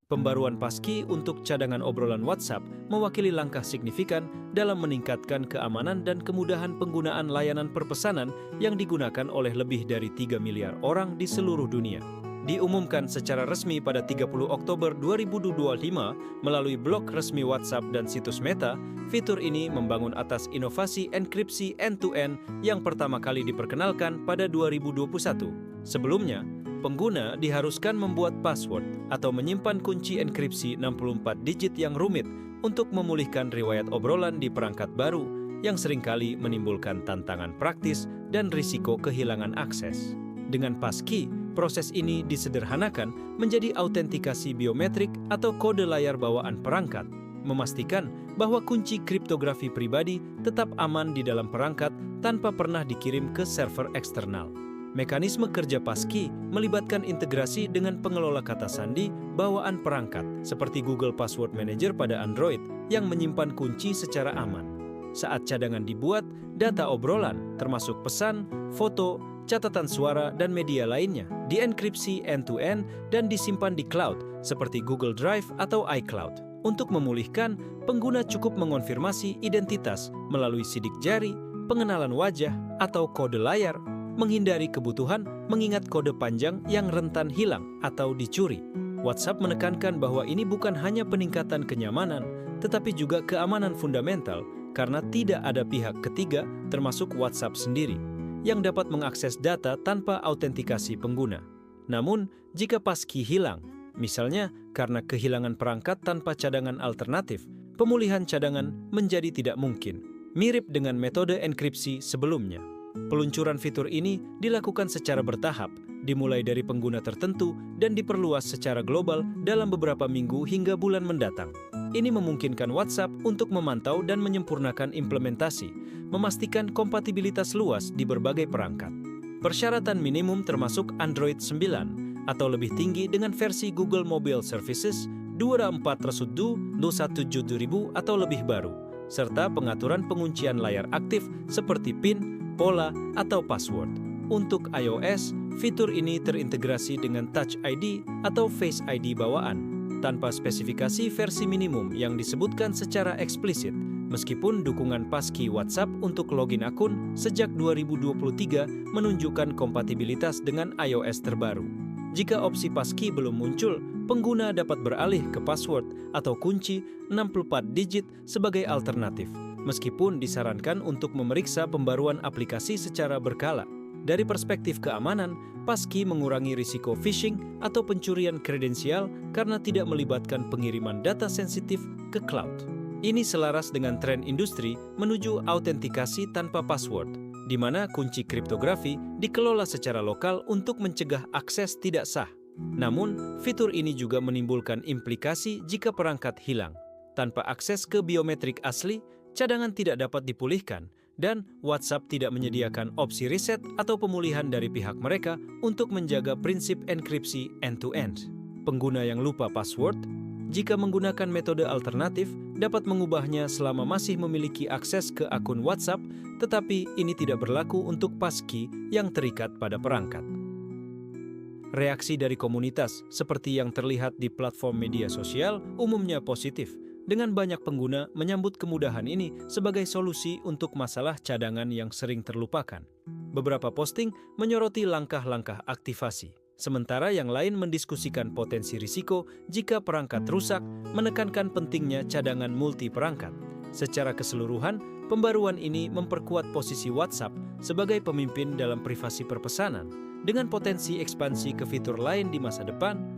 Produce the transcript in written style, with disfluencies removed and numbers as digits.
Pembaruan Passkey untuk cadangan obrolan WhatsApp mewakili langkah signifikan dalam meningkatkan keamanan dan kemudahan penggunaan layanan perpesanan yang digunakan oleh lebih dari 3 miliar orang di seluruh dunia. Diumumkan secara resmi pada 30 Oktober 2025 melalui blog resmi WhatsApp dan situs Meta, fitur ini membangun atas inovasi enkripsi end-to-end yang pertama kali diperkenalkan pada 2021. Sebelumnya, pengguna diharuskan membuat password atau menyimpan kunci enkripsi 64 digit yang rumit untuk memulihkan riwayat obrolan di perangkat baru yang seringkali menimbulkan tantangan praktis dan risiko kehilangan akses. Dengan Passkey, proses ini disederhanakan menjadi autentikasi biometrik atau kode layar bawaan perangkat, memastikan bahwa kunci kriptografi pribadi tetap aman di dalam perangkat tanpa pernah dikirim ke server eksternal. Mekanisme kerja Passkey melibatkan integrasi dengan pengelola kata sandi bawaan perangkat, seperti Google Password Manager pada Android yang menyimpan kunci secara aman. Saat cadangan dibuat, data obrolan, termasuk pesan, foto, catatan suara, dan media lainnya, dienkripsi end-to-end dan disimpan di cloud, seperti Google Drive atau iCloud. Untuk memulihkan, pengguna cukup mengonfirmasi identitas melalui sidik jari, pengenalan wajah, atau kode layar, menghindari kebutuhan mengingat kode panjang yang rentan hilang atau dicuri. WhatsApp menekankan bahwa ini bukan hanya peningkatan kenyamanan, tetapi juga keamanan fundamental karena tidak ada pihak ketiga, termasuk WhatsApp sendiri, yang dapat mengakses data tanpa autentikasi pengguna. Namun, jika Passkey hilang, misalnya karena kehilangan perangkat tanpa cadangan alternatif, pemulihan cadangan menjadi tidak mungkin, mirip dengan metode enkripsi sebelumnya. Peluncuran fitur ini dilakukan secara bertahap, dimulai dari pengguna tertentu dan diperluas secara global dalam beberapa minggu hingga bulan mendatang. Ini memungkinkan WhatsApp untuk memantau dan menyempurnakan implementasi, memastikan kompatibilitas luas di berbagai perangkat. Persyaratan minimum termasuk Android 9 atau lebih tinggi dengan versi Google Mobile Services 24/21/2000 atau lebih baru, serta pengaturan penguncian layar aktif seperti PIN, pola, atau password. Untuk iOS, fitur ini terintegrasi dengan Touch ID atau Face ID bawaan, tanpa spesifikasi versi minimum yang disebutkan secara eksplisit, meskipun dukungan Passkey WhatsApp untuk login akun sejak 2023 menunjukkan kompatibilitas dengan iOS terbaru. Jika opsi Passkey belum muncul, pengguna dapat beralih ke password atau kunci 64 digit sebagai alternatif, meskipun disarankan untuk memeriksa pembaruan aplikasi secara berkala. Dari perspektif keamanan, Passkey mengurangi risiko phishing atau pencurian kredensial karena tidak melibatkan pengiriman data sensitif ke cloud. Ini selaras dengan tren industri menuju autentikasi tanpa password, di mana kunci kriptografi dikelola secara lokal untuk mencegah akses tidak sah. Namun, fitur ini juga menimbulkan implikasi jika perangkat hilang. Tanpa akses ke biometrik asli, cadangan tidak dapat dipulihkan, dan WhatsApp tidak menyediakan opsi reset atau pemulihan dari pihak mereka untuk menjaga prinsip enkripsi end-to-end. Pengguna yang lupa password, jika menggunakan metode alternatif, dapat mengubahnya selama masih memiliki akses ke akun WhatsApp, tetapi ini tidak berlaku untuk Passkey yang terikat pada perangkat. Reaksi dari komunitas, seperti yang terlihat di platform media sosial, umumnya positif, dengan banyak pengguna menyambut kemudahan ini sebagai solusi untuk masalah cadangan yang sering terlupakan. Beberapa posting menyoroti langkah-langkah aktivasi, sementara yang lain mendiskusikan potensi risiko jika perangkat rusak, menekankan pentingnya cadangan multi perangkat. Secara keseluruhan, pembaruan ini memperkuat posisi WhatsApp sebagai pemimpin dalam privasi perpesanan, dengan potensi ekspansi ke fitur lain di masa depan.